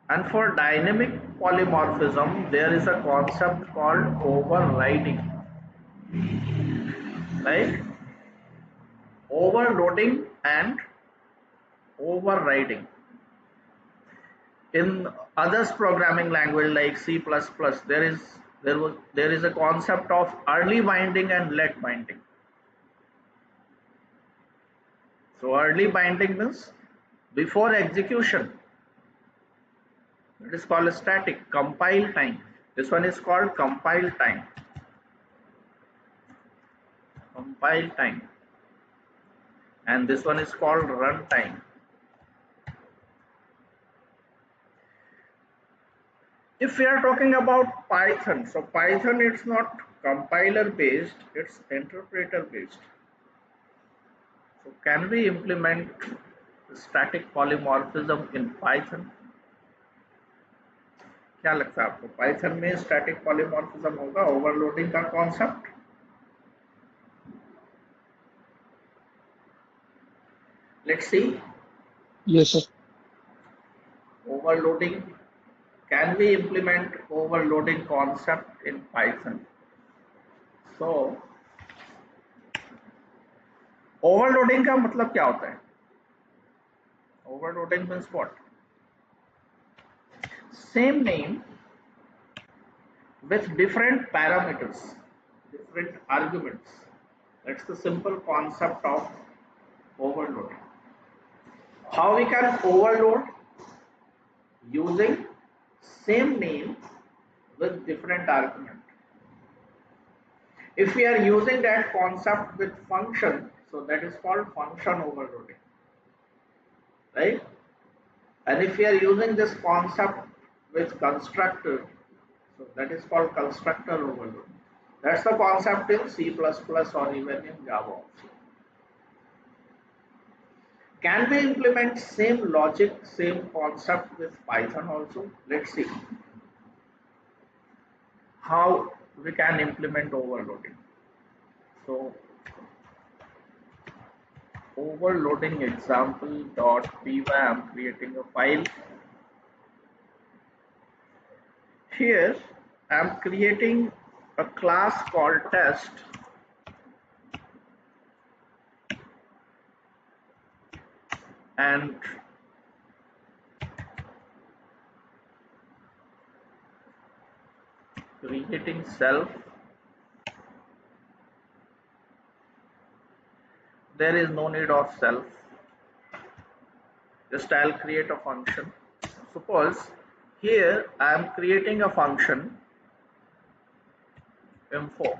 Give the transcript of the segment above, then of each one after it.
And for dynamic polymorphism, there is a concept called overriding, right? Overloading and overriding. In others programming language like C++, there is a concept of early binding and late binding. So early binding means before execution. It is called static compile time. This one is called compile time. Compile time. And this one is called runtime. If we are talking about Python, so Python it's not compiler based, it's interpreter based. So can we implement static polymorphism in Python? क्या लगता है आपको Python में static polymorphism होगा overloading का concept? Let's see. Yes, sir. Overloading. Can we implement overloading concept in Python? So overloading का मतलब क्या होता है? Overloading means what? Same name with different parameters, different arguments. That's the simple concept of overloading. How we can overload? Using same name with different argument. If we are using that concept with function, so that is called function overloading, right? And if we are using this concept with constructor, so that is called constructor overloading. That's the concept in C++ or even in Java also. Can we implement same logic, same concept with Python also? Let's see how we can implement overloading. So overloading example.py, I'm creating a file. Here I'm creating a class called test, and creating self. There is no need of self, just I'll create a function. Suppose here I am creating a function info,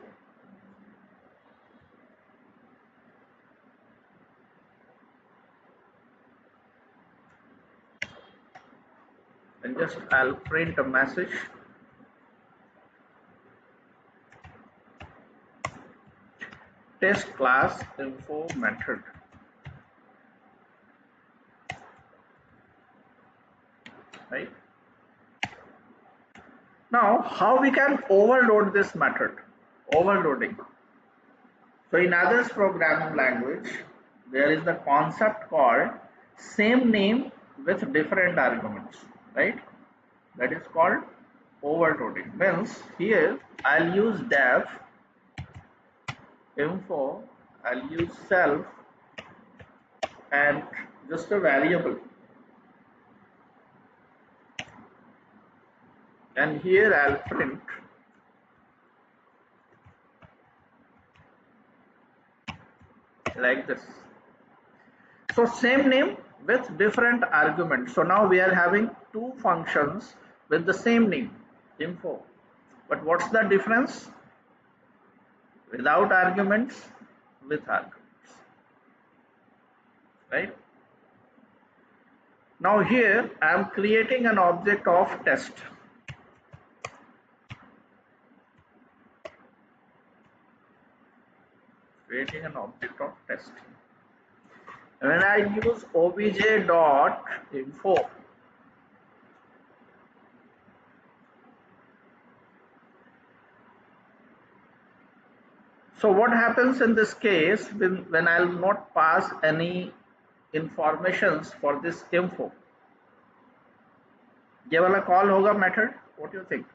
and just I'll print a message. Test class info method. Right? Now, how we can overload this method? Overloading. So in others programming language, there is the concept called same name with different arguments, right? That is called overloading. Means here I'll use def info, I'll use self and just a variable, and here I'll print like this. So same name with different arguments. So now we are having two functions with the same name, info. But what's the difference? Without arguments, with arguments, right? Now here I am creating an object of test. Creating an object of test. When I use obj.info, so what happens in this case when I'll not pass any informations for this info? ये वाला call होगा method, what you think?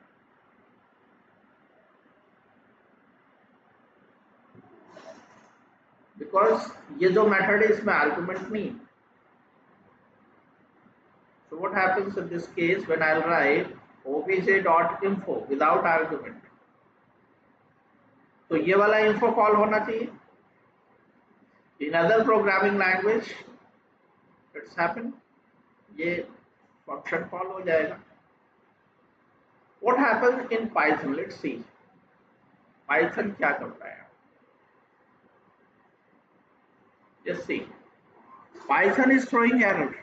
Because ये जो method है इसमें argument नहीं। So what happens in this case when I'll write obj.info without argument? तो ये वाला info कॉल होना चाहिए। In other programming language it's happen, ये function कॉल हो जाएगा। What happens in Python? Let's see. Python क्या करता है? Just see. Python is throwing error.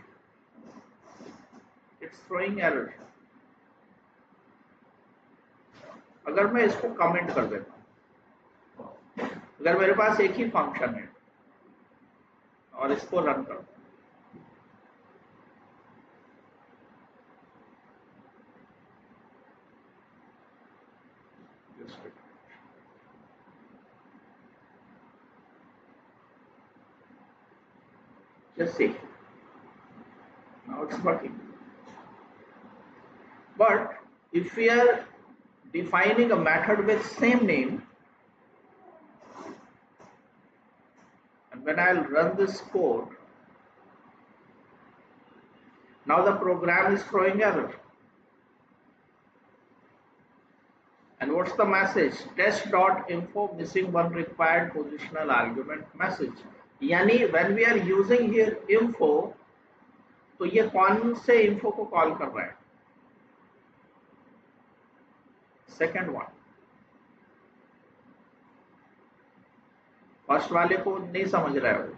It's throwing error. अगर मैं इसको कमेंट कर देता हूँ, अगर मेरे पास एक ही फंक्शन है और इसको रन करता हूँ, just see, now it's working. But if we are defining a method with same name, and when I'll run this code, now the program is throwing error. And what's the message? Test.info missing one required positional argument message. यानी when we are using here info, तो ये कौन से info को call कर रहा है? Second one. First वाले को नहीं समझ रहा है वो।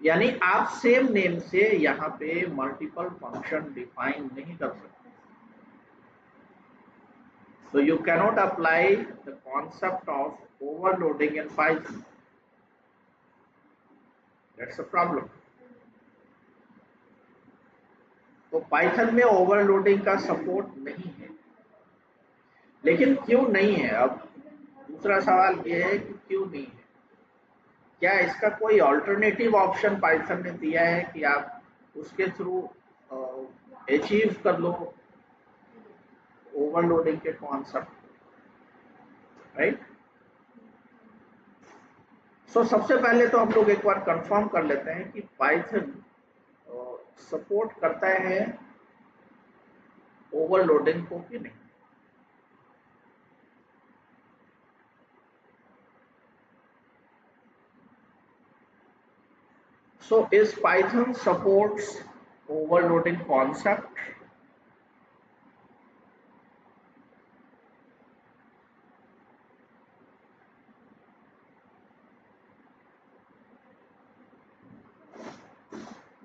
यानी आप सेम नेम से यहाँ पे मल्टीपल फंक्शन डिफाइन नहीं कर सकते। So you cannot apply the concept of overloading in Python. That's a problem. तो पाइथन में ओवरलोडिंग का सपोर्ट नहीं है। लेकिन क्यों नहीं है? अब दूसरा सवाल ये है कि क्यों नहीं है? क्या इसका कोई ऑल्टरनेटिव ऑप्शन पाइथन ने दिया है कि आप उसके थ्रू अचीव कर लो ओवरलोडिंग के कॉन्सेप्ट, राइट? सो सबसे पहले तो हम लोग एक बार कंफर्म कर लेते हैं कि पाइथन सपोर्ट करता है ओवरलोडिंग को कि नहीं। So is Python supports overloading concept?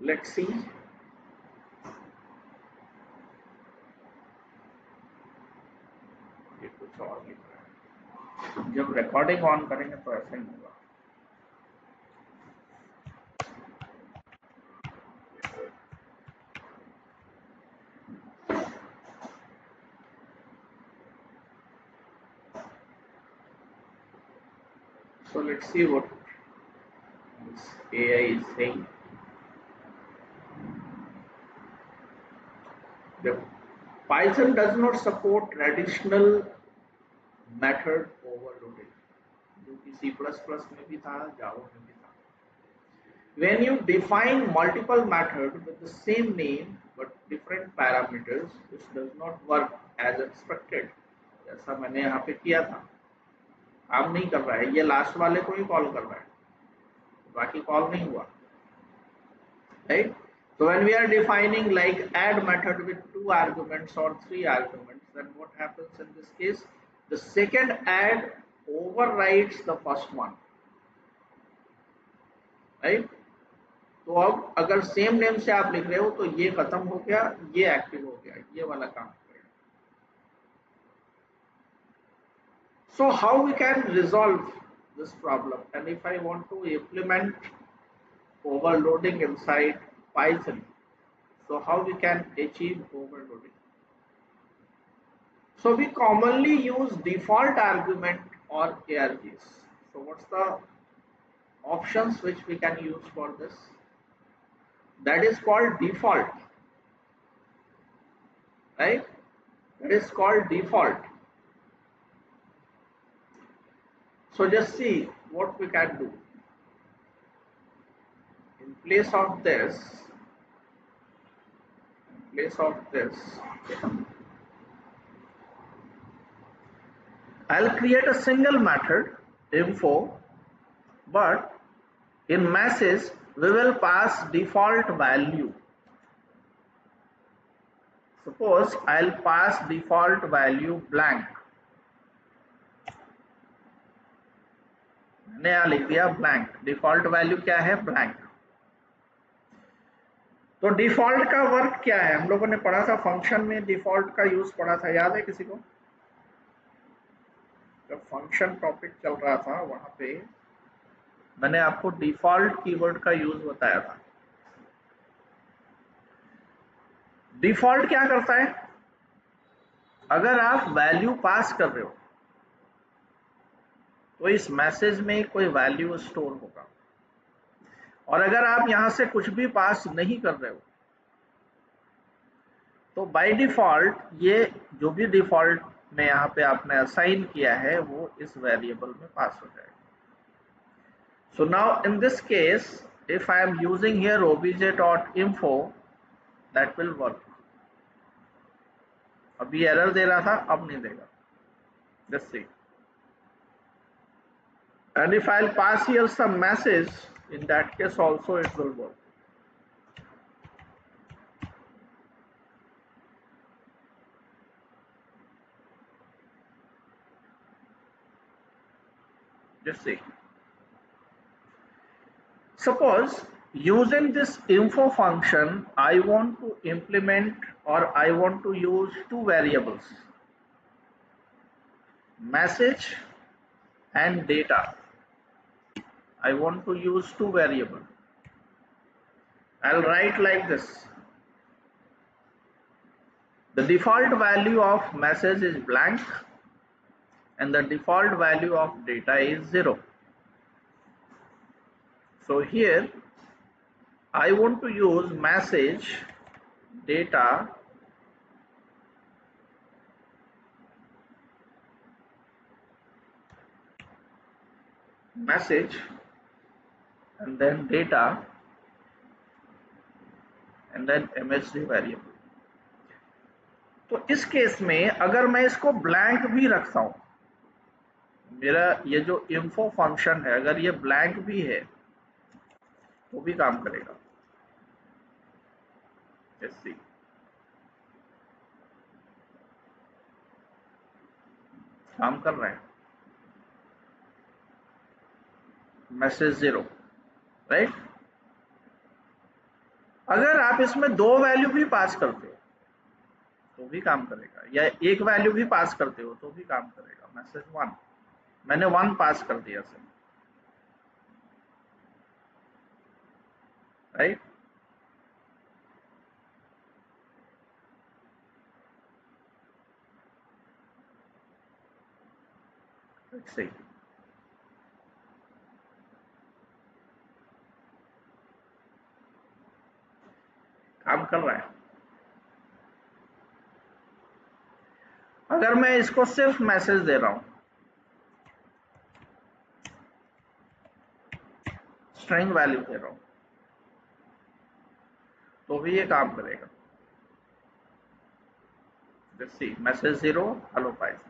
Let's see. ये कुछ और लिख रहा है। जब रिकॉर्डिंग ऑन करेंगे तो ऐसा ही होगा। So let's see what this AI is saying. The Python does not support traditional method overloading, जो कि C++ में भी था, Java में भी था. When you define multiple methods with the same name but different parameters, this does not work as expected. जैसा मैंने यहाँ पे किया था, काम नहीं कर रहा है। ये लास्ट वाले को ही कॉल कर रहा है, बाकी कॉल नहीं हुआ, right? So when we are defining like add method with 2 arguments or 3 arguments, then what happens in this case? The second add overrides the first one, right? तो अब अगर सेम नेम से आप लिख रहे हो तो ये खत्म हो गया, ये एक्टिव हो गया, ये वाला काम करेगा। So how we can resolve this problem? And if I want to implement overloading inside Python, so how we can achieve overloading? So we commonly use default argument or ARGs. So what's the options which we can use for this? that is called default, right? That is called default. So just see what we can do. In place of this, I'll create a single method info, but in message we will pass default value. Suppose I'll pass default value blank. मैंने यहाँ लिख दिया blank, default value क्या है? Blank. तो default का work क्या है? हम लोगों ने पढ़ा था फंक्शन में, डिफॉल्ट का यूज पढ़ा था, याद है किसी को? जब फंक्शन टॉपिक चल रहा था वहां पे मैंने आपको डिफॉल्ट कीवर्ड का यूज बताया था। डिफॉल्ट क्या करता है? अगर आप वैल्यू पास कर रहे हो तो इस मैसेज में कोई वैल्यू स्टोर होगा, और अगर आप यहां से कुछ भी पास नहीं कर रहे हो तो बाय डिफॉल्ट ये जो भी डिफॉल्ट में यहाँ पे आपने असाइन किया है वो इस वेरिएबल में पास हो जाएगा। So now in this case if I am using here obj.info that will work. अभी एरर दे रहा था, अब नहीं देगा। Just see, and if I'll pass here some message, in that case also it will work. Just see. Suppose using this info function, I want to implement or I want to use two variables, message and data. I want to use two variables. I'll write like this. The default value of message is blank and the default value of data is 0. So here I want to use message, data, message and then data and then MSG variable. तो इस case में अगर मैं इसको blank भी रखता हूं, मेरा ये जो info फंक्शन है अगर ये ब्लैंक भी है तो भी काम करेगा। Let's see. काम कर रहा है। Message 0, right? अगर आप इसमें दो वैल्यू भी पास करते हो तो भी काम करेगा, या एक वैल्यू भी पास करते हो तो भी काम करेगा। मैसेज 1, मैंने 1 पास कर दिया सर, राइट? सही, काम कर रहा है। अगर मैं इसको सिर्फ मैसेज दे रहा हूं, स्ट्रिंग वैल्यू दे रहा हूं, तो भी ये काम करेगा। जैसे मैसेज 0 हेलो पाइथन।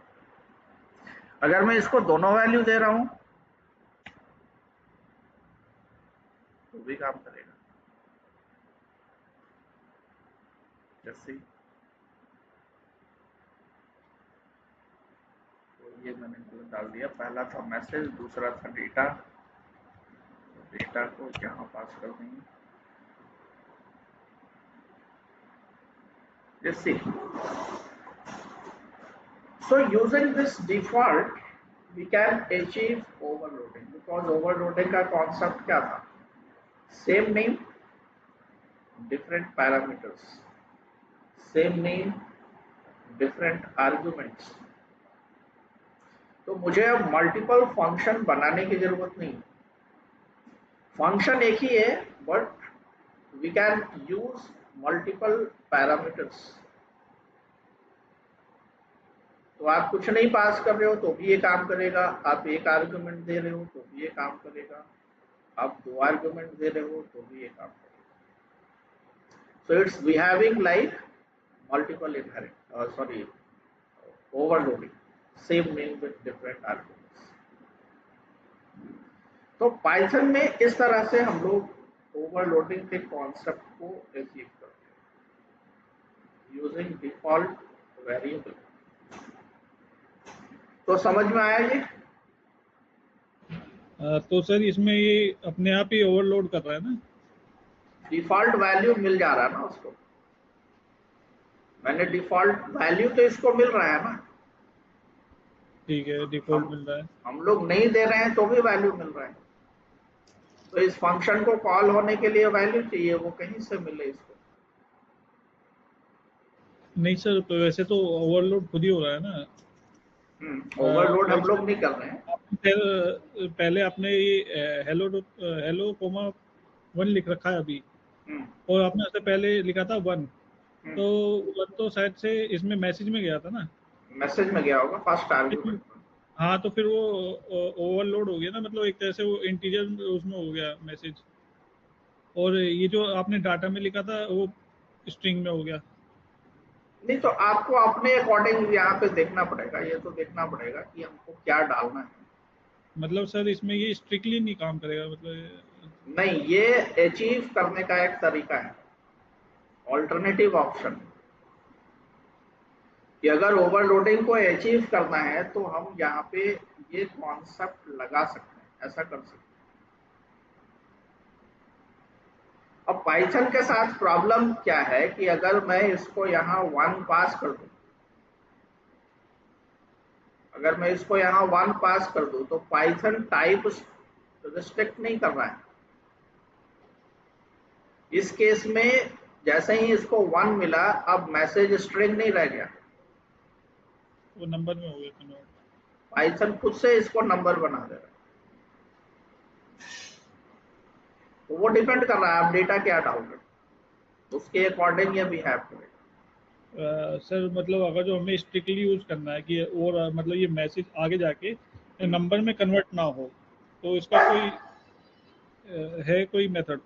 अगर मैं इसको दोनों वैल्यू दे रहा हूं तो भी काम करेगा। जैसे तो ये मैंने डाल दिया, पहला था मैसेज, दूसरा था डेटा। डेटा को यहाँ पास कर देंगे। Let's see. So using this default, we can achieve overloading, because overloading का concept क्या था? Same name, different parameters. Same name, different arguments. तो मुझे अब मल्टीपल फंक्शन बनाने की जरूरत नहीं। फंक्शन एक ही है but we can use multiple parameters. तो आप कुछ नहीं पास कर रहे हो तो भी ये काम करेगा, आप एक आर्गुमेंट दे रहे हो तो भी ये काम करेगा, आप दो आर्गुमेंट दे रहे हो तो भी ये काम करेगा. So it's behaving like multiple inherit overloading, same name with different arguments. तो पाइथन में इस तरह से हम लोग ओवरलोडिंग के कॉन्सेप्ट को अचीव करते हैं यूजिंग डिफॉल्ट वेरिएबल. तो समझ में आया ये? तो सर इसमें ये अपने आप ही ओवरलोड कर रहा है ना? डिफॉल्ट वैल्यू मिल जा रहा है ना उसको. मैंने डिफॉल्ट वैल्यू तो इसको मिल रहा है ना. ठीक है, डिफॉल्ट मिल रहा है. हम लोग नहीं दे रहे हैं तो भी वैल्यू मिल रहा है. तो इस फंक्शन को कॉल होने के लिए वैल्यू चाहिए, वो कहीं से मिले इसको. नहीं सर, तो वैसे तो ओवरलोड खुद ही हो रहा है ना. ओवरलोड हम लोग नहीं कर रहे हैं. पहले आपने ये हेलो कोमा 1 लिख रखा है अभी, और आपने उससे पहले लिखा था 1, तो 1 तो शायद से इसमें मैसेज में गया था ना. मैसेज में गया होगा फर्स्ट आर्गुमेंट. हाँ, तो फिर वो ओवरलोड हो गया ना, मतलब एक तरह से वो इंटीजर उसमें हो गया मैसेज, और ये जो आपने डाटा में लिखा था वो स्ट्रिंग में हो गया. नहीं, तो आपको अपने अकॉर्डिंग यहाँ पे देखना पड़ेगा. ये तो देखना पड़ेगा कि हमको क्या डालना है. मतलब सर इसमें ये स्ट्रिक्टली नहीं काम करेगा, मतलब नहीं, ये अचीव करने का एक तरीका है, ऑल्टरनेटिव ऑप्शन, कि अगर ओवरलोडिंग को अचीव करना है तो हम यहाँ पे ये कॉन्सेप्ट लगा सकते हैं, ऐसा कर सकते हैं. अब पाइथन के साथ प्रॉब्लम क्या है कि अगर मैं इसको यहाँ 1 पास कर दूं, अगर मैं इसको यहाँ 1 पास कर दूं तो पाइथन टाइप रिस्ट्रिक्ट नहीं कर रहा है. इस केस में जैसे ही इसको 1 मिला, अब मैसेज स्ट्रिंग नहीं रह गया, वो नंबर में हो गया कन्वर्ट. पाइथन खुद से इसको नंबर बना दे रहा है. तो वो डिपेंड कर रहा है आप डेटा क्या डाल रहे हो, उसके अकॉर्डिंग ये बिहेव करेगा. सर मतलब अगर जो हमें स्ट्रिक्टली यूज करना है कि और मतलब ये मैसेज आगे जाके नंबर में कन्वर्ट ना हो, तो इसका कोई है कोई मेथड?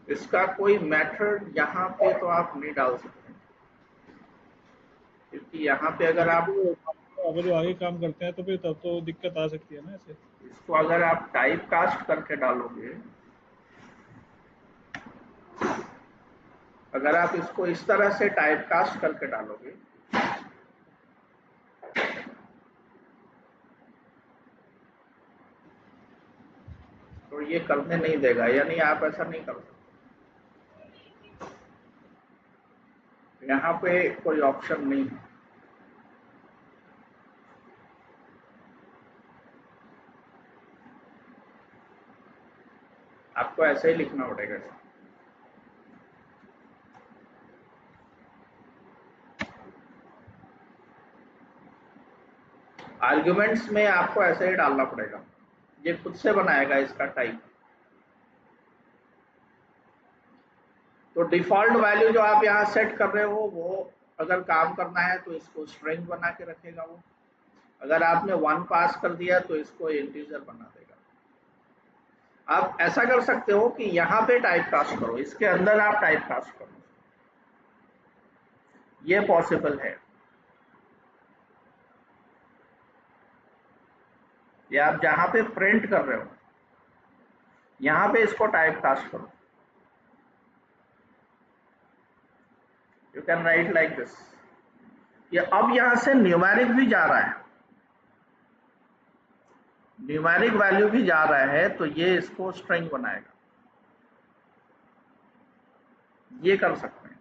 इसका कोई मेथड यहाँ पे तो आप नहीं डाल सकते, क्योंकि यहाँ पे अगर जो आगे काम करते हैं तो फिर तब तो दिक्कत आ सकती है ना ऐसे. इसको अगर आप टाइप कास्ट करके डालोगे, अगर आप इसको इस तरह से टाइप कास्ट करके डालोगे, तो ये करने नहीं देगा, यानी आप ऐसा नहीं कर सकते. यहाँ पे कोई ऑप्शन नहीं है. आपको ऐसे ही लिखना पड़ेगा. आर्ग्यूमेंट्स में आपको ऐसे ही डालना पड़ेगा, ये खुद से बनाएगा इसका टाइप. तो डिफॉल्ट वैल्यू जो आप यहाँ सेट कर रहे हो, वो अगर काम करना है तो इसको स्ट्रिंग बना के रखेगा वो. अगर आपने 1 पास कर दिया तो इसको इंटीजर बना देगा. आप ऐसा कर सकते हो कि यहाँ पे टाइप कास्ट करो, इसके अंदर आप टाइप कास्ट करो, ये पॉसिबल है. या आप जहां पे प्रिंट कर रहे हो, यहाँ पे इसको टाइप कास्ट करो. You can write like this. ये अब यहां से न्यूमेरिक भी जा रहा है, न्यूमेरिक वैल्यू भी जा रहा है, तो ये इसको स्ट्रिंग बनाएगा. ये कर सकते हैं,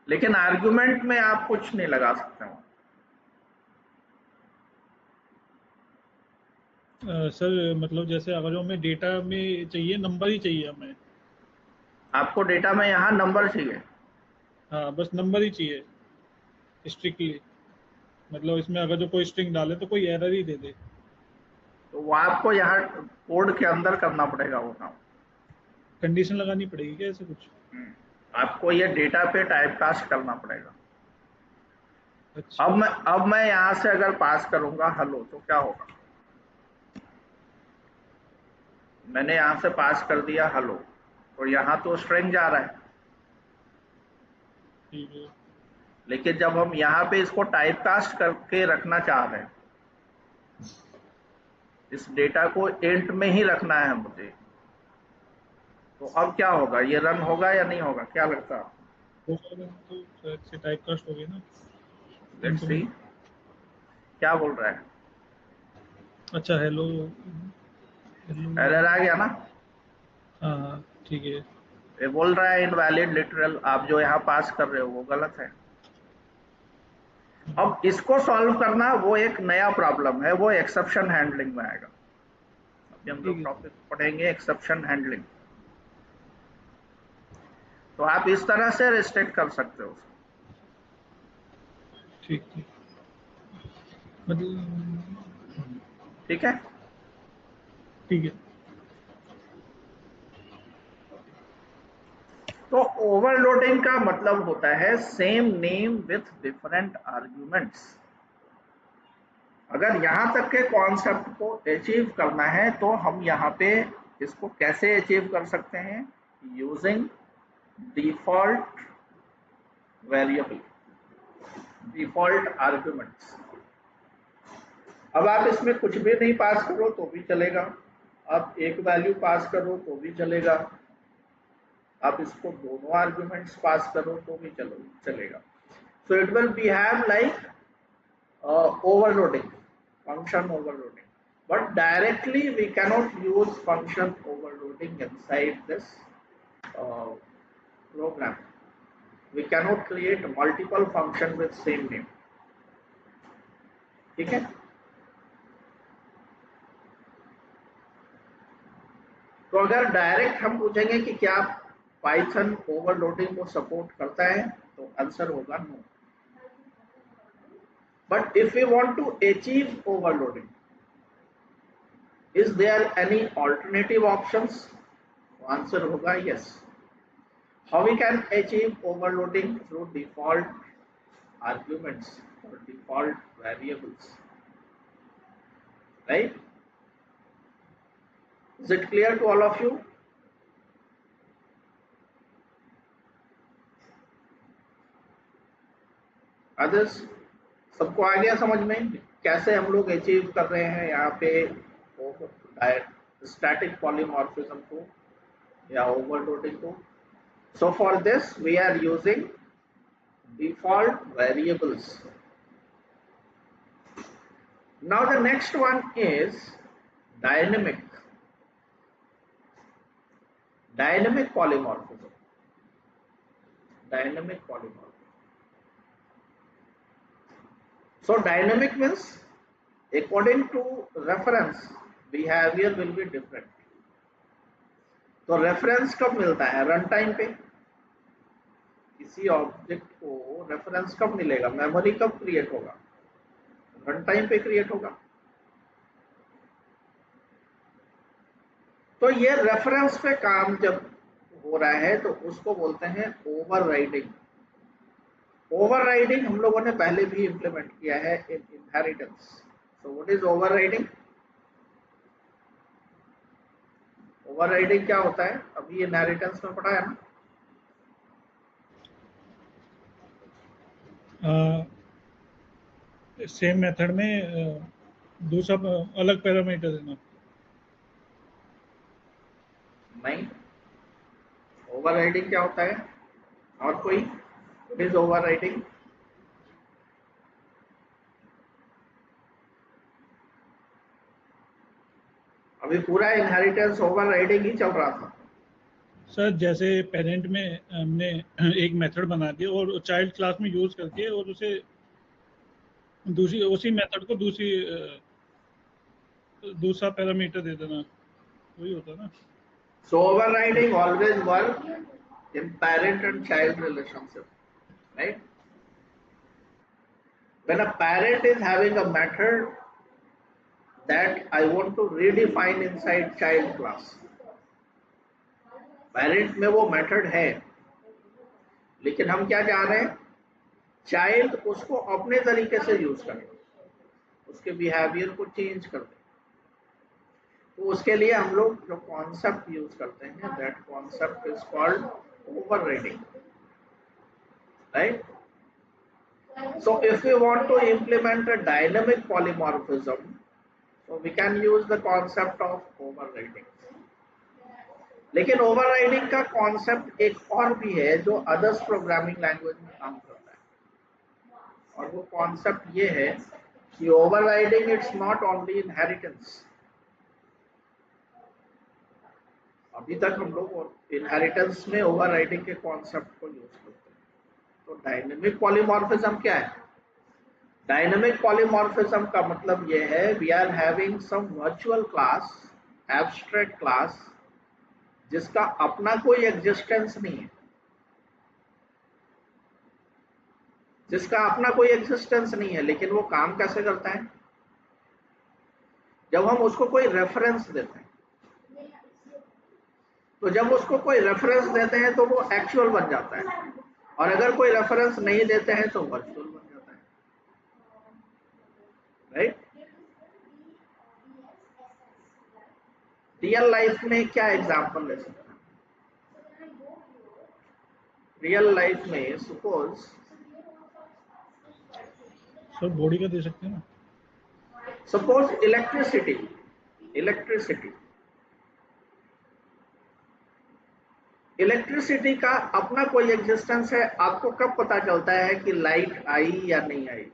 लेकिन आर्गुमेंट में आप कुछ नहीं लगा सकते हो. सर मतलब जैसे अगर जो हमें डेटा में चाहिए, नंबर ही चाहिए हमें. आपको डेटा में यहाँ नंबर चाहिए? हाँ, बस नंबर ही चाहिए स्ट्रिक्टली. मतलब इसमें अगर जो कोई स्ट्रिंग डाले तो कोई एरर ही दे दे, तो वो आपको यहाँ कोड के अंदर करना पड़ेगा वो काम. कंडीशन लगानी पड़ेगी क्या ऐसे कुछ? आपको ये डेटा पे टाइप कास्ट करना पड़ेगा। अच्छा। अब मैं यहां से अगर पास करूंगा हेलो तो क्या होगा? मैंने यहां से पास कर दिया हेलो, तो यहां तो स्ट्रिंग जा रहा है, ठीक है। लेकिन जब हम यहाँ पे इसको टाइप कास्ट करके रखना चाह रहे हैं, इस डेटा को इंट में ही रखना है मुझे, तो अब क्या होगा? ये रन होगा या नहीं होगा, क्या लगता है? हो जाएगा तो शायद से टाइप कास्ट हो गया ना लेट्स इंट सी में। क्या बोल रहा है। अच्छा हेलो हेलो। एरर आ गया ना? हाँ हाँ ठीक है। ये बोल रहा है इनवैलिड लिटरल, आप जो यहाँ पास कर रहे हो वो गलत है। अब इसको सॉल्व करना वो एक नया प्रॉब्लम है, वो एक्सेप्शन हैंडलिंग में आएगा। अभी हम ठीक लोग है। टॉपिक पढ़ेंगे एक्सेप्शन हैंडलिंग। तो आप इस तरह से रिस्ट्रिक्ट कर सकते हो। ठीक ठीक मतलब ठीक है। ठीक है। तो ओवरलोडिंग का मतलब होता है same name with different arguments. अगर यहां तक के कॉन्सेप्ट को अचीव करना है तो हम यहाँ पे इसको कैसे अचीव कर सकते हैं? Using default variable, default arguments. अब आप इसमें कुछ भी नहीं पास करो तो भी चलेगा, आप एक वैल्यू पास करो तो भी चलेगा, आप इसको दोनों आर्ग्यूमेंट्स पास करो तो भी चलेगा। So it will be have like overloading, function overloading, but directly we cannot use function overloading inside this uh, program. We cannot create multiple function with same name. ठीक है। तो अगर डायरेक्ट हम पूछेंगे कि क्या पाइथन ओवरलोडिंग को support करता है, तो आंसर होगा no. But if we want to achieve overloading, is there any alternative options? तो आंसर होगा yes. How we can achieve overloading? Through default arguments or default variables, right? Is it clear to all of you? Others, सबको आ गया समझ में कैसे हम लोग achieve कर रहे हैं यहाँ पे स्टैटिक पॉलीमॉर्फिज्म को या ओवरलोडिंग को? So for this we are using default variables. Now the next one is dynamic polymorphism. Dynamic polymorphism. So dynamic means according to reference behavior will be different. तो reference कब मिलता है? Run time पे। किसी object को reference कब मिलेगा? Memory कब क्रिएट होगा? रन टाइम पे क्रिएट होगा। तो ये रेफरेंस पे काम जब हो रहा है तो उसको बोलते हैं ओवरराइडिंग। ओवरराइडिंग हम लोगों ने पहले भी इंप्लीमेंट किया है इन inheritance. So what is overriding? Overriding क्या होता है? अभी इनहेरिटेंस में पढ़ा है ना? सेम मेथड में दूसरा अलग पैरामीटर देना। नहीं, ओवरराइडिंग क्या होता है? और कोई? What is overriding? अभी पूरा इनहेरिटेंस ओवरराइडिंग ही चल रहा था। सर जैसे पेरेंट में हमने एक मेथड बना दिया और चाइल्ड क्लास में यूज करके और उसे दूसरी उसी मेथड को दूसरा पैरामीटर दे देना, वही होता है ना? So overriding always work in parent and child relationship, right? When a parent is having a method that I want to redefine inside child class, parent में वो मेथड है, लेकिन हम क्या चाह रहे हैं, चाइल्ड उसको अपने तरीके से यूज करे, उसके बिहेवियर को चेंज कर दे। तो उसके लिए हम लोग जो कॉन्सेप्ट यूज करते हैं, that concept is called overriding, right? So if we want to implement a dynamic polymorphism, so we can use the concept of overriding. लेकिन ओवरराइडिंग का कॉन्सेप्ट एक और भी है जो अदर्स प्रोग्रामिंग लैंग्वेज में काम करता है, और वो कॉन्सेप्ट ये है कि overriding it's not only inheritance. अभी तक हम लोग इनहेरिटेंस में ओवरराइडिंग के कॉन्सेप्ट को यूज करते हैं। तो डायनेमिक पॉलीमॉर्फिज्म क्या है? डायनेमिक पॉलीमॉर्फिज्म का मतलब ये है, we are having some virtual class, abstract class, जिसका अपना कोई एग्जिस्टेंस नहीं है, जिसका अपना कोई एग्जिस्टेंस नहीं है, लेकिन वो काम कैसे करता है? जब हम उसको कोई रेफरेंस देते हैं, तो जब उसको कोई रेफरेंस देते हैं तो वो एक्चुअल बन जाता है, और अगर कोई रेफरेंस नहीं देते हैं तो वर्चुअल बन जाता है, राइट? रियल लाइफ में क्या एग्जांपल ले सकते हैं? रियल लाइफ में सपोज सर बॉडी का दे सकते हैं ना, सपोज इलेक्ट्रिसिटी, इलेक्ट्रिसिटी का अपना कोई एग्जिस्टेंस है। आपको कब पता चलता है कि लाइट आई या नहीं आई?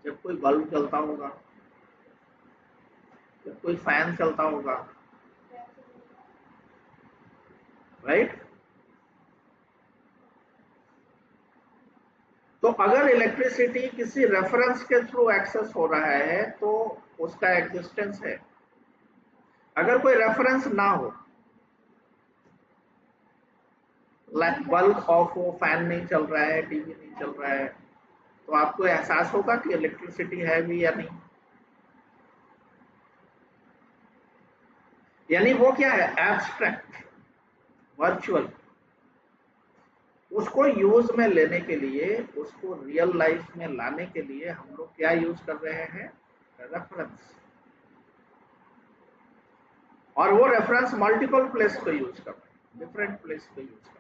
जब कोई बल्ब चलता होगा, जब कोई फैन चलता होगा, राइट? तो अगर इलेक्ट्रिसिटी किसी रेफरेंस के थ्रू एक्सेस हो रहा है तो उसका एग्जिस्टेंस है। अगर कोई रेफरेंस ना हो, बल्ब ऑफ हो, फैन नहीं चल रहा है, टीवी नहीं चल रहा है, तो आपको एहसास होगा कि इलेक्ट्रिसिटी है भी या नहीं। यानी वो क्या है? Abstract, virtual. उसको यूज में लेने के लिए, उसको रियल लाइफ में लाने के लिए हम लोग क्या यूज कर रहे हैं? रेफरेंस। और वो रेफरेंस मल्टीपल प्लेस पे यूज कर रहे हैं, डिफरेंट प्लेस पे यूज कर रहे हैं।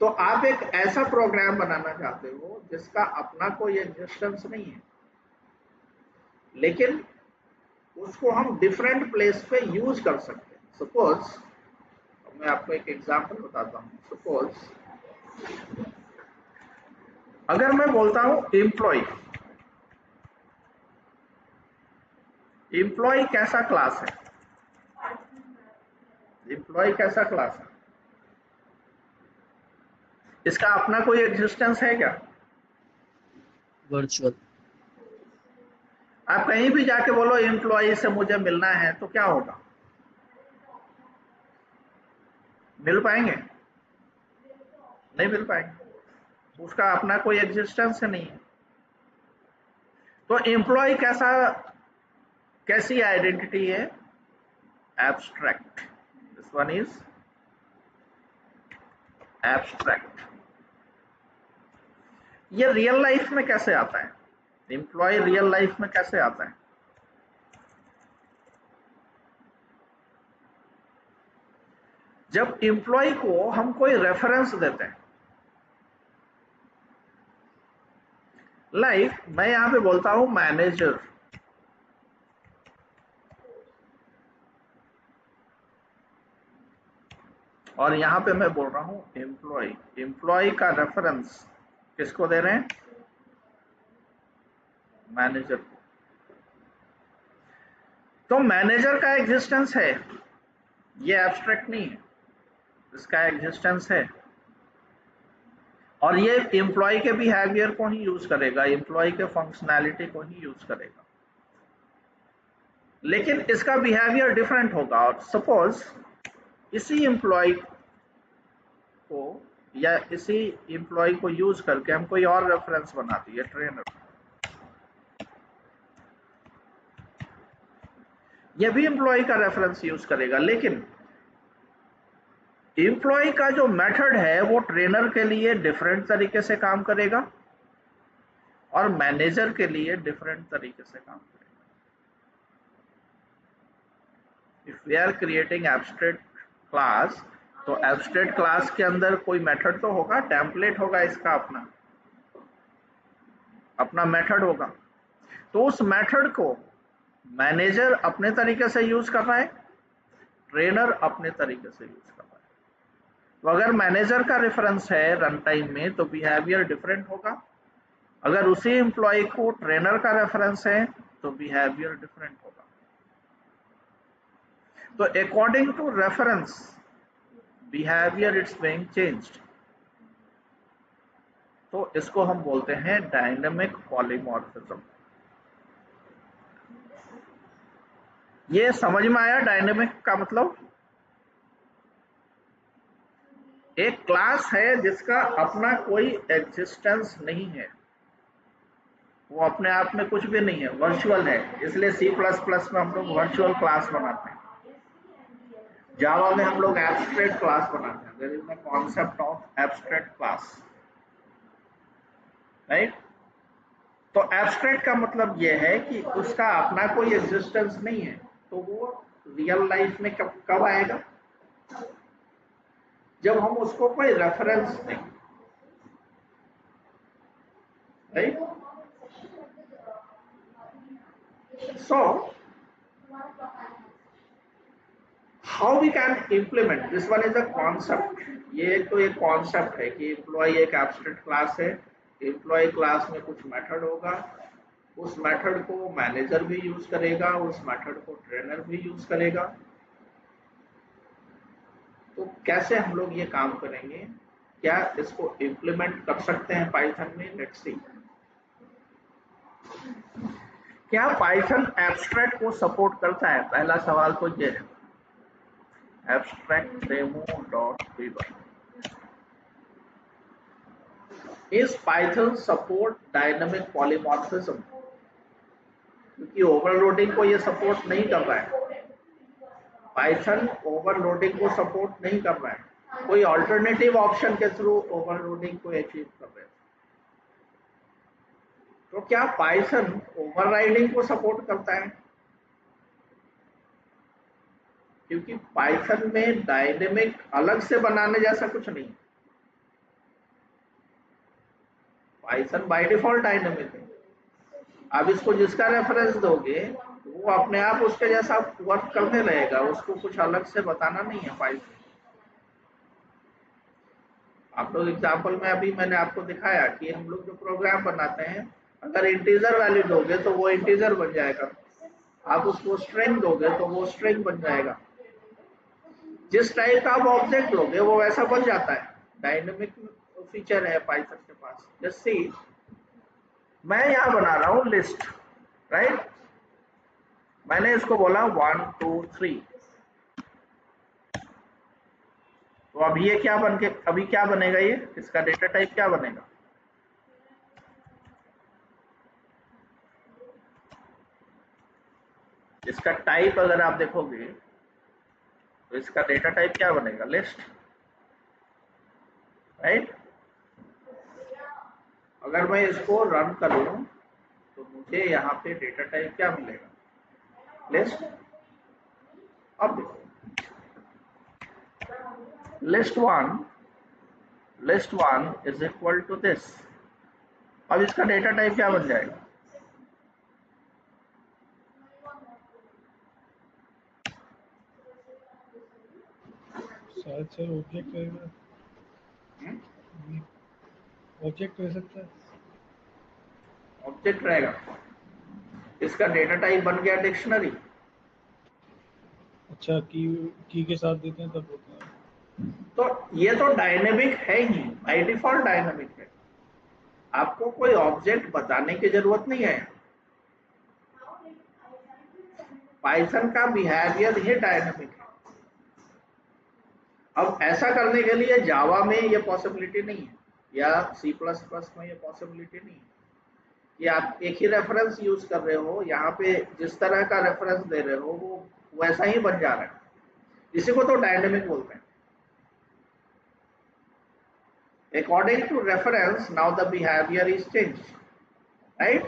तो आप एक ऐसा प्रोग्राम बनाना चाहते हो जिसका अपना कोई एग्जिस्टेंस नहीं है, लेकिन उसको हम डिफरेंट प्लेस पे यूज कर सकते हैं। सपोज मैं आपको एक एग्जांपल बताता हूं। सपोज अगर मैं बोलता हूं एम्प्लॉय, एम्प्लॉय कैसा क्लास है? एम्प्लॉय कैसा क्लास है? इसका अपना कोई एग्जिस्टेंस है क्या? वर्चुअल। आप कहीं भी जाके बोलो एम्प्लॉय से मुझे मिलना है, तो क्या होगा? मिल पाएंगे? नहीं मिल पाएंगे, उसका अपना कोई एग्जिस्टेंस नहीं है। तो एम्प्लॉय कैसी आइडेंटिटी है? Abstract. This one is abstract. ये रियल लाइफ में कैसे आता है? एम्प्लॉय रियल लाइफ में कैसे आता है? जब एम्प्लॉय को हम कोई रेफरेंस देते हैं, लाइक मैं यहां पे बोलता हूं मैनेजर, और यहां पे मैं बोल रहा हूं एम्प्लॉय। एम्प्लॉय का रेफरेंस किसको दे रहे हैं? मैनेजर को। तो मैनेजर का एग्जिस्टेंस है, ये एब्स्ट्रैक्ट नहीं है, इसका एग्जिस्टेंस है, और ये एम्प्लॉय के बिहेवियर को ही यूज करेगा, एम्प्लॉय के फंक्शनैलिटी को ही यूज करेगा, लेकिन इसका बिहेवियर डिफरेंट होगा। और सपोज इसी एम्प्लॉय को या इसी एम्प्लॉय को यूज करके हम कोई और रेफरेंस बना दिए, ट्रेनर। ये भी एम्प्लॉय का रेफरेंस यूज करेगा, लेकिन एम्प्लॉय का जो मेथड है वो ट्रेनर के लिए डिफरेंट तरीके से काम करेगा और मैनेजर के लिए डिफरेंट तरीके से काम करेगा। If we are creating abstract class, तो एब्स्ट्रैक्ट क्लास के अंदर कोई मेथड तो होगा, टेम्पलेट होगा, इसका अपना अपना मेथड होगा। तो उस मेथड को मैनेजर अपने तरीके से यूज कर रहा है, ट्रेनर अपने तरीके से यूज कर रहा है। तो अगर मैनेजर का रेफरेंस है रन टाइम में तो बिहेवियर डिफरेंट होगा, अगर उसी एम्प्लॉय को ट्रेनर का रेफरेंस है तो बिहेवियर डिफरेंट होगा। तो according to reference behaviour it's being changed. तो इसको हम बोलते हैं डायनेमिक पॉलीमॉर्फिज्म। ये समझ में आया डायनेमिक का मतलब? एक क्लास है जिसका अपना कोई एग्जिस्टेंस नहीं है, वो अपने आप में कुछ भी नहीं है, वर्चुअल है। इसलिए C++ में हम लोग वर्चुअल क्लास बनाते हैं, जावा में हम लोग एब्स्ट्रैक्ट क्लास बनाते हैं। There is the concept of abstract class, right? तो एब्स्ट्रैक्ट का मतलब यह है कि उसका अपना कोई एग्जिस्टेंस नहीं है, तो वो रियल लाइफ में कब आएगा? जब हम उसको कोई रेफरेंस दें, right? So how we can implement this one is a concept. ये तो एक कॉन्सेप्ट है कि एम्प्लॉय एक एब्स्ट्रैक्ट क्लास है, एम्प्लॉय क्लास में कुछ मेथड होगा, उस मेथड को मैनेजर भी यूज करेगा, उस मेथड को ट्रेनर भी यूज करेगा। तो कैसे हम लोग ये काम करेंगे, क्या इसको इम्प्लीमेंट कर सकते हैं पाइथन में? Let's see. क्या पाइथन एब्स्ट्रैक्ट को सपोर्ट करता है? पहला सवाल तो ये है। abstract demo.py is Python support dynamic polymorphism? क्योंकि ओवरलोडिंग को ये सपोर्ट नहीं कर रहा है, पाइथन ओवरलोडिंग को सपोर्ट नहीं कर रहा है, कोई ऑल्टरनेटिव ऑप्शन के थ्रू ओवरलोडिंग को अचीव कर रहे हैं। तो क्या पाइथन ओवरराइडिंग को सपोर्ट करता है? क्योंकि पाइथन में डायनेमिक अलग से बनाने जैसा कुछ नहीं, पाइथन बाय डिफॉल्ट डायनेमिक है। आप इसको जिसका रेफरेंस दोगे वो अपने आप उसके जैसा वर्क करने लगेगा, उसको कुछ अलग से बताना नहीं है पाइथन। आप लोग एग्जाम्पल में अभी मैंने आपको दिखाया कि हम लोग जो प्रोग्राम बनाते हैं, अगर इंटीजर वैल्यू दोगे तो वो इंटीजर बन जाएगा, आप उसको स्ट्रिंग दोगे तो वो स्ट्रिंग बन जाएगा, जिस टाइप का आप ऑब्जेक्ट लोगे वो वैसा बन जाता है। डायनेमिक फीचर है पाइथन के पास। लेट्स सी, मैं यहाँ बना रहा हूँ लिस्ट, राइट? मैंने इसको बोला 1 2 3, तो अब ये क्या बन के, अभी क्या बनेगा? ये इसका डेटा टाइप क्या बनेगा? इसका टाइप अगर आप देखोगे तो इसका डेटा टाइप क्या बनेगा? List, right? अगर मैं इसको रन करूं तो मुझे यहाँ पे डेटा टाइप क्या मिलेगा? लिस्ट। अब देखो, list one is equal to this. अब इसका डेटा टाइप क्या बन जाएगा? शायद सर ऑब्जेक्ट रहेगा, ऑब्जेक्ट रह सकता है। ऑब्जेक्ट रहेगा। इसका डेटा टाइप बन गया डिक्शनरी। अच्छा, की के साथ देते हैं तब होता है। तो ये तो डायनेमिक है ही, बाय डिफॉल्ट डायनेमिक है, आपको कोई ऑब्जेक्ट बताने की जरूरत नहीं है। पाइथन का बिहेवियर ही डायनेमिक है। अब ऐसा करने के लिए जावा में ये पॉसिबिलिटी नहीं है, या C++ में ये पॉसिबिलिटी नहीं है कि आप एक ही रेफरेंस यूज कर रहे हो, यहाँ पे जिस तरह का रेफरेंस दे रहे हो वो वैसा ही बन जा रहा है। इसी को तो डायनेमिक बोलते हैं। According to reference, now the behavior is changed, right?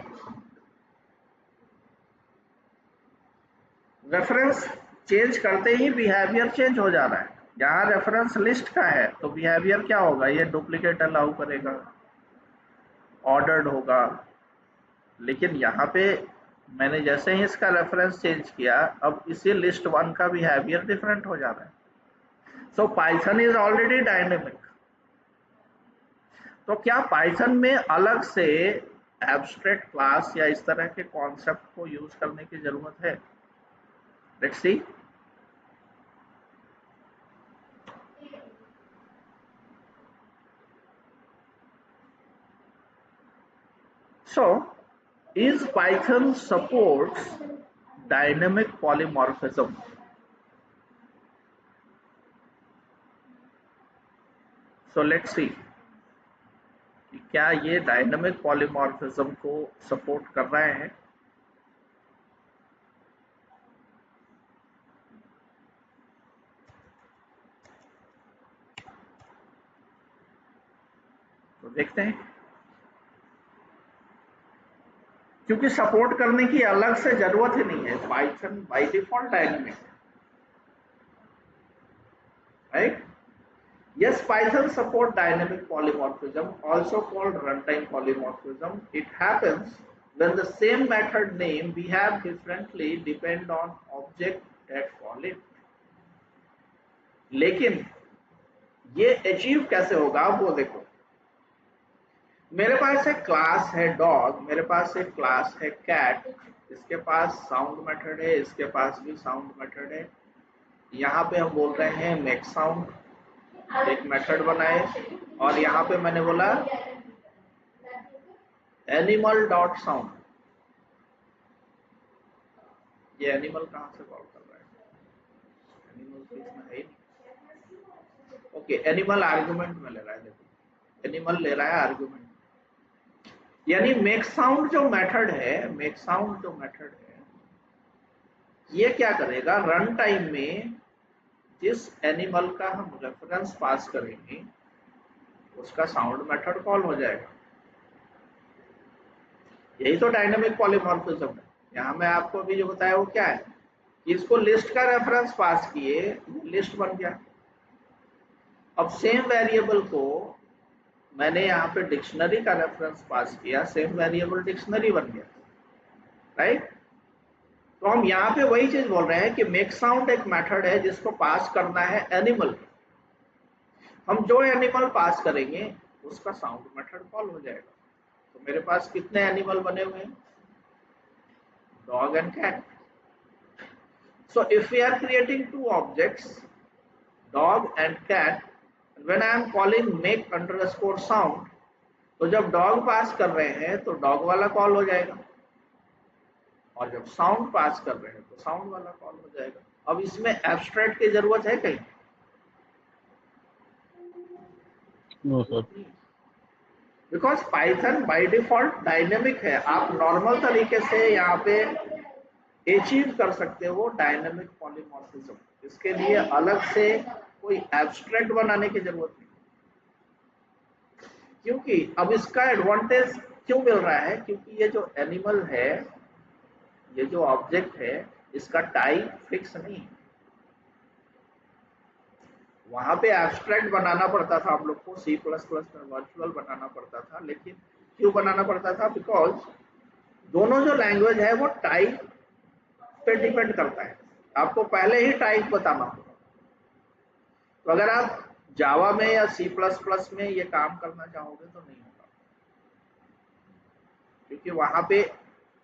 Reference change करते ही बिहेवियर चेंज हो जा रहा है। यहाँ रेफरेंस लिस्ट का है तो बिहेवियर क्या होगा, ये डुप्लीकेट अलाउ करेगा, ऑर्डर्ड होगा। लेकिन यहाँ पे मैंने जैसे ही इसका रेफरेंस चेंज किया, अब इसी लिस्ट 1 का बिहेवियर डिफरेंट हो जा रहा है। सो पाइथन इज ऑलरेडी डायनेमिक। तो क्या पाइथन में अलग से एब्स्ट्रैक्ट क्लास या इस तरह के कॉन्सेप्ट को यूज करने की जरूरत है? Let's see. So, is Python supports dynamic polymorphism? So let's see कि क्या ये डायनामिक पॉलीमॉर्फिज्म को सपोर्ट कर रहे हैं। तो देखते हैं, क्योंकि सपोर्ट करने की अलग से जरूरत ही नहीं है, पाइथन बाय डिफॉल्ट डायनामिक है, right? Yes, Python support dynamic polymorphism, also called runtime polymorphism. It happens when the same method name behave differently depend on object that call it. लेकिन ये अचीव कैसे होगा वो देखो। मेरे पास एक क्लास है डॉग, मेरे पास एक क्लास है कैट, इसके पास साउंड मेथड है, इसके पास भी साउंड मेथड है। यहाँ पे हम बोल रहे हैं मेक साउंड, एक मेथड बनाए, और यहाँ पे मैंने बोला एनिमल डॉट साउंड। ये एनिमल कहाँ से कॉल कर रहा है? एनिमल तो इसमें है ही नहीं। ओके, एनिमल आर्गुमेंट में ले रहा है, देखो एनिमल ले रहा है आर्गुमेंट। यानी मेक साउंड जो मेथड है, मेक साउंड जो मेथड है, ये क्या करेगा, रन टाइम में जिस एनिमल का हम रेफरेंस पास करेंगे उसका साउंड मेथड कॉल हो जाएगा। यही तो डायनामिक पॉलीमॉर्फिज्म है। यहाँ मैं आपको अभी जो बताया वो क्या है, इसको लिस्ट का रेफरेंस पास किए, लिस्ट बन गया। अब सेम वेरिएबल को मैंने यहाँ पे डिक्शनरी का रेफरेंस पास किया, सेम वेरिएबल डिक्शनरी बन गया, राइट? तो हम यहाँ पे वही चीज बोल रहे हैं कि मेक साउंड एक मेथड है जिसको पास करना है एनिमल। हम जो एनिमल पास करेंगे उसका साउंड मेथड कॉल हो जाएगा। तो मेरे पास कितने एनिमल बने हुए हैं, dog and cat. So if we are creating two objects dog and cat, when I am calling make underscore sound, तो जब डॉग पास कर रहे हैं तो डॉग वाला कॉल हो जाएगा, और जब साउंड पास कर रहे हैं तो साउंड वाला कॉल हो जाएगा। अब इसमें एब्स्ट्रैक्ट की जरूरत है कहीं? No sir, because Python by default dynamic है। आप नॉर्मल तरीके से यहाँ पे अचीव कर सकते हो डायनेमिक पॉलीमॉर्फिज्म। इसके लिए अलग से कोई एब्स्ट्रैक्ट बनाने की जरूरत नहीं, क्योंकि अब इसका एडवांटेज क्यों मिल रहा है, क्योंकि ये जो एनिमल है, ये जो ऑब्जेक्ट है, इसका टाइप फिक्स नहीं है। वहां पे एब्स्ट्रैक्ट बनाना पड़ता था हम लोग को, C++ में वर्चुअल बनाना पड़ता था। लेकिन क्यों बनाना पड़ता था? बिकॉज दोनों जो लैंग्वेज है वो टाइप पे डिपेंड करता है, आपको पहले ही टाइप बताना होगा। तो अगर आप जावा में या C++ में ये काम करना चाहोगे तो नहीं होगा, क्योंकि वहां पे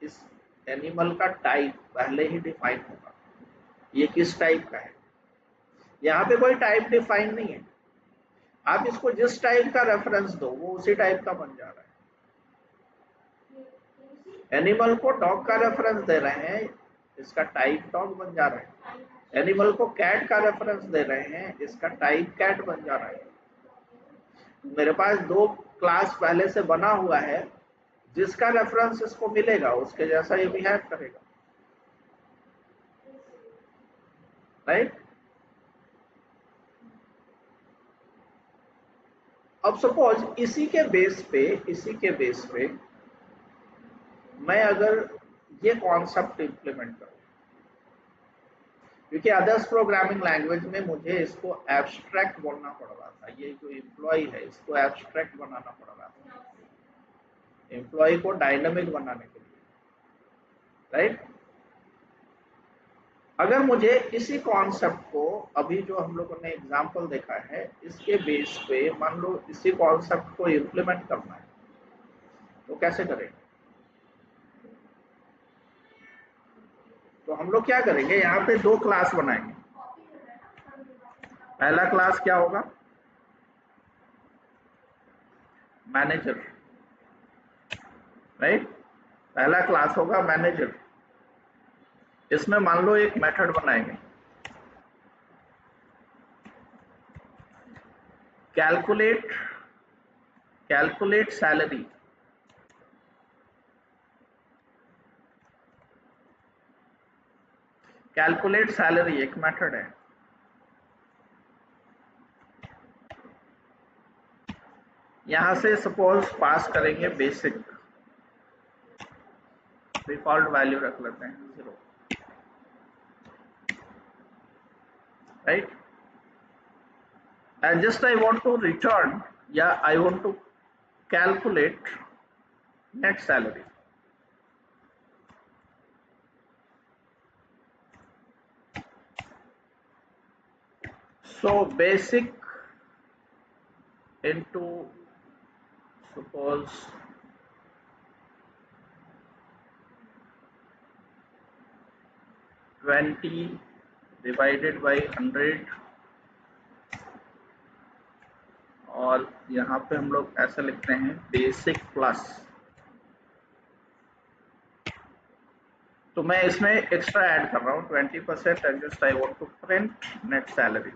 इस एनिमल का टाइप पहले ही डिफाइन होगा, ये किस टाइप का है। यहाँ पे कोई टाइप डिफाइन नहीं है, आप इसको जिस टाइप का रेफरेंस दो वो उसी टाइप का बन जा रहा है। एनिमल को डॉग का रेफरेंस दे रहे हैं, इसका टाइप डॉग बन जा रहा है। एनिमल को कैट का रेफरेंस दे रहे हैं, इसका टाइप कैट बन जा रहा है। मेरे पास दो क्लास पहले से बना हुआ है, जिसका रेफरेंस इसको मिलेगा उसके जैसा ये बिहेव करेगा, राइट। अब सपोज इसी के बेस पे मैं अगर ये कॉन्सेप्ट इंप्लीमेंट करूं, क्योंकि अदर्स प्रोग्रामिंग लैंग्वेज में मुझे इसको एब्स्ट्रैक्ट बोलना पड़ रहा था, ये जो एम्प्लॉय है इसको एब्स्ट्रैक्ट बनाना पड़ रहा था एम्प्लॉय को डायनामिक बनाने के लिए, राइट। अगर मुझे इसी कॉन्सेप्ट को अभी जो हम लोगों ने एग्जांपल देखा है इसके बेस पे मान लो इसी कॉन्सेप्ट को इंप्लीमेंट करना है, तो कैसे करेंगे? तो हम लोग क्या करेंगे, यहाँ पे दो क्लास बनाएंगे। पहला क्लास क्या होगा? Manager, right. पहला क्लास होगा मैनेजर। इसमें मान लो एक मेथड बनाएंगे, कैलकुलेट सैलरी। कैलकुलेट सैलरी एक मेथड है। यहां से सपोज पास करेंगे बेसिक, डिफॉल्ट वैल्यू रख लेते हैं 0, right. And just I want to return, I want to calculate net salary. So basic into suppose 20 divided by 100, और यहाँ पे हम लोग ऐसा लिखते हैं बेसिक प्लस। तो मैं इसमें एक्स्ट्रा ऐड कर रहा हूँ 20% and just I want to print net salary.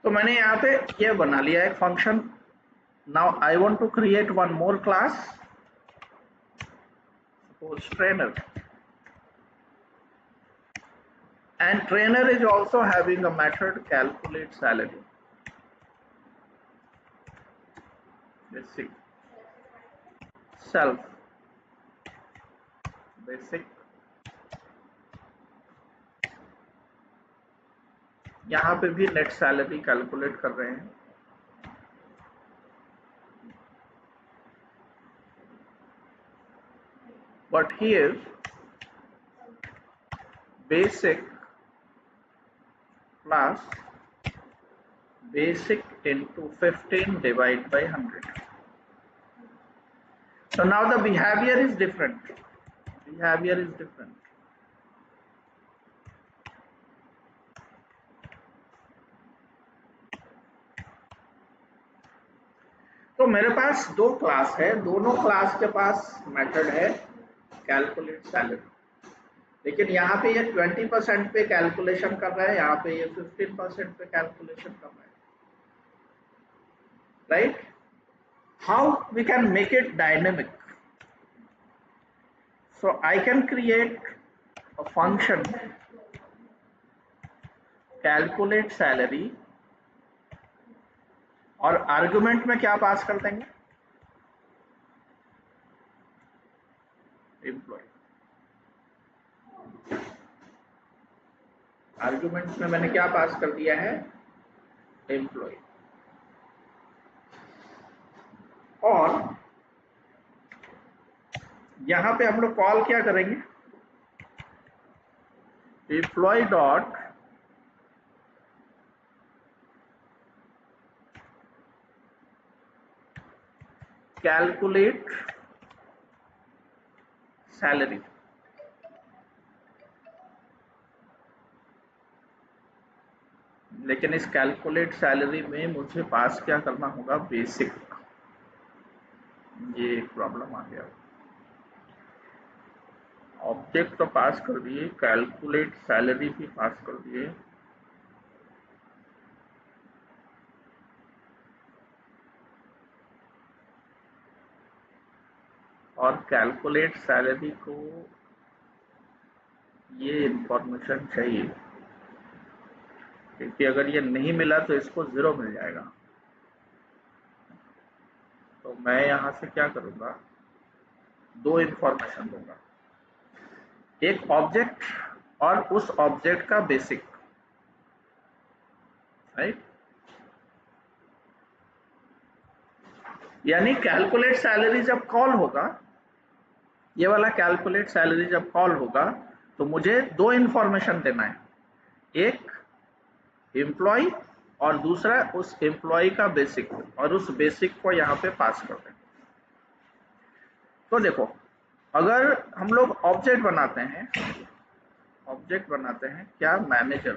तो मैंने यहाँ पे ये बना लिया एक function. Now I want to create one more class, suppose trainer, and trainer is also having a method calculate salary. Let's see, self basic, यहाँ पे भी नेट सैलरी कैलकुलेट कर रहे हैं। But here basic plus basic into 15 divided by 100. So now the behavior is different. तो मेरे पास दो class है, दोनों क्लास के पास मेथड है कैलकुलेट सैलरी, लेकिन यहाँ पे ये 20% पे कैलकुलेशन कर रहा है, यहाँ पे ये 15% पे कैलकुलेशन कर रहा है, right. How we can make it dynamic? So I can create a function calculate salary, और आर्गुमेंट में क्या पास कर देंगे? एम्प्लॉय। आर्गुमेंट में मैंने क्या पास कर दिया है? एम्प्लॉय। और यहां पे हम लोग कॉल क्या करेंगे? Employ dot calculate salary. लेकिन इस कैलकुलेट सैलरी में मुझे पास क्या करना होगा? बेसिक। ये एक प्रॉब्लम आ गया। ऑब्जेक्ट तो पास कर दिए, कैलकुलेट सैलरी भी पास कर दिए, और कैलकुलेट सैलरी को ये इंफॉर्मेशन चाहिए, क्योंकि अगर ये नहीं मिला तो इसको 0 मिल जाएगा। तो मैं यहां से क्या करूंगा, 2 इंफॉर्मेशन दूंगा, एक ऑब्जेक्ट और उस ऑब्जेक्ट का बेसिक, राइट। यानी कैलकुलेट सैलरी जब कॉल होगा, ये वाला कैलकुलेट सैलरी जब कॉल होगा, तो मुझे 2 इंफॉर्मेशन देना है, एक एम्प्लॉय और दूसरा उस एम्प्लॉय का बेसिक, और उस बेसिक को यहाँ पे पास कर दें। तो देखो, अगर हम लोग ऑब्जेक्ट बनाते हैं, क्या, मैनेजर,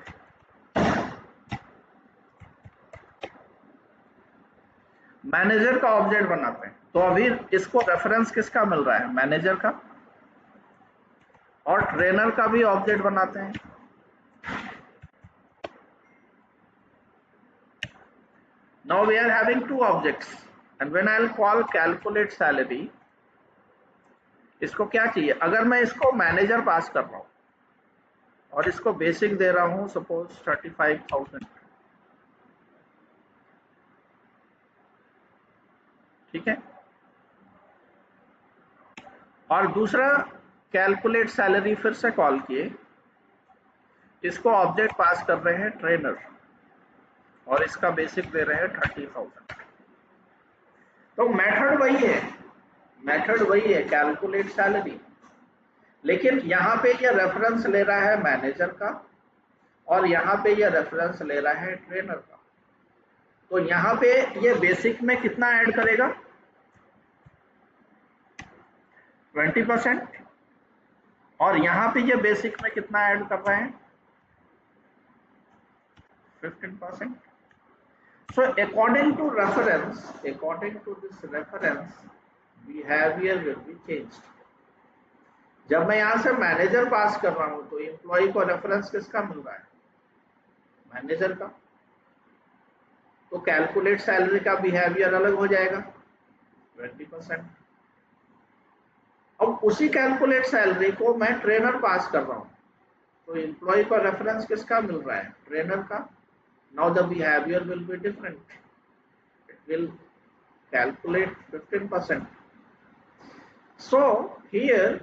मैनेजर का ऑब्जेक्ट बनाते हैं, तो अभी इसको रेफरेंस किसका मिल रहा है, मैनेजर का, और ट्रेनर का भी ऑब्जेक्ट बनाते हैं। Now we are having 2 objects, and when I'll call calculate salary, इसको क्या चाहिए, अगर मैं इसको मैनेजर पास कर रहा हूं और इसको बेसिक दे रहा हूं सपोज 35,000, ठीक है, और दूसरा कैलकुलेट सैलरी फिर से कॉल किए, इसको ऑब्जेक्ट पास कर रहे हैं ट्रेनर और इसका बेसिक दे रहे हैं 30,000। तो मेथड वही है, कैलकुलेट सैलरी, लेकिन यहाँ पे ये रेफरेंस ले रहा है मैनेजर का और यहाँ पे ये रेफरेंस ले रहा है ट्रेनर का। तो यहाँ पे ये बेसिक में कितना ऐड करेगा, 20%, और यहाँ पे ये बेसिक में कितना ऐड कर रहे हैं, 15%. So according to this reference, behavior will be changed. जब मैं यहाँ से मैनेजर पास कर रहा हूं तो एम्प्लॉय को रेफरेंस किसका मिल रहा है, मैनेजर का, तो कैलकुलेट सैलरी का बिहेवियर अलग हो जाएगा, 20%। अब उसी कैलकुलेट सैलरी को मैं ट्रेनर पास कर रहा हूं तो एम्प्लॉय को रेफरेंस किसका मिल रहा है, ट्रेनर का। Now the behavior will be different. It will calculate 15%. So here,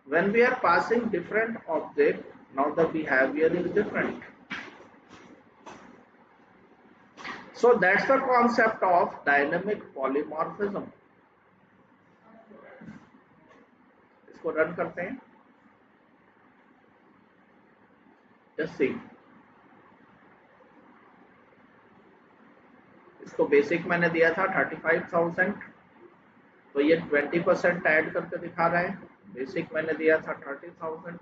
when we are passing different object, now the behavior is different. So that's the concept of dynamic polymorphism. इसको run करते हैं, just see. इसको basic मैंने दिया था 35,000, तो ये 20% add करके दिखा रहा है, बेसिक मैंने दिया था 30,000,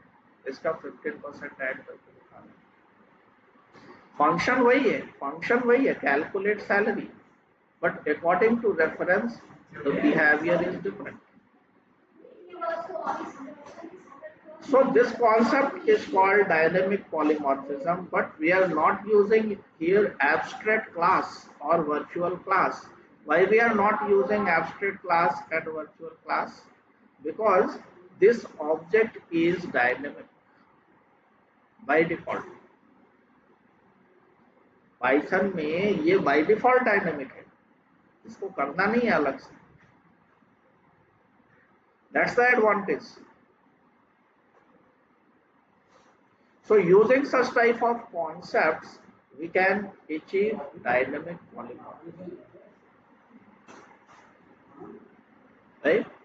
इसका 15% ऐड करके दिखा रहा है। फंक्शन वही है, calculate salary, but according to reference the behaviour is different. So this concept is called dynamic polymorphism, but we are not using here abstract class or virtual class. Why we are not using abstract class and virtual class? Because this object is dynamic by default. Python में ये by default dynamic है, इसको करना नहीं है अलग से। That's the advantage. So using such type of concepts, we can achieve dynamic polymorphism, right?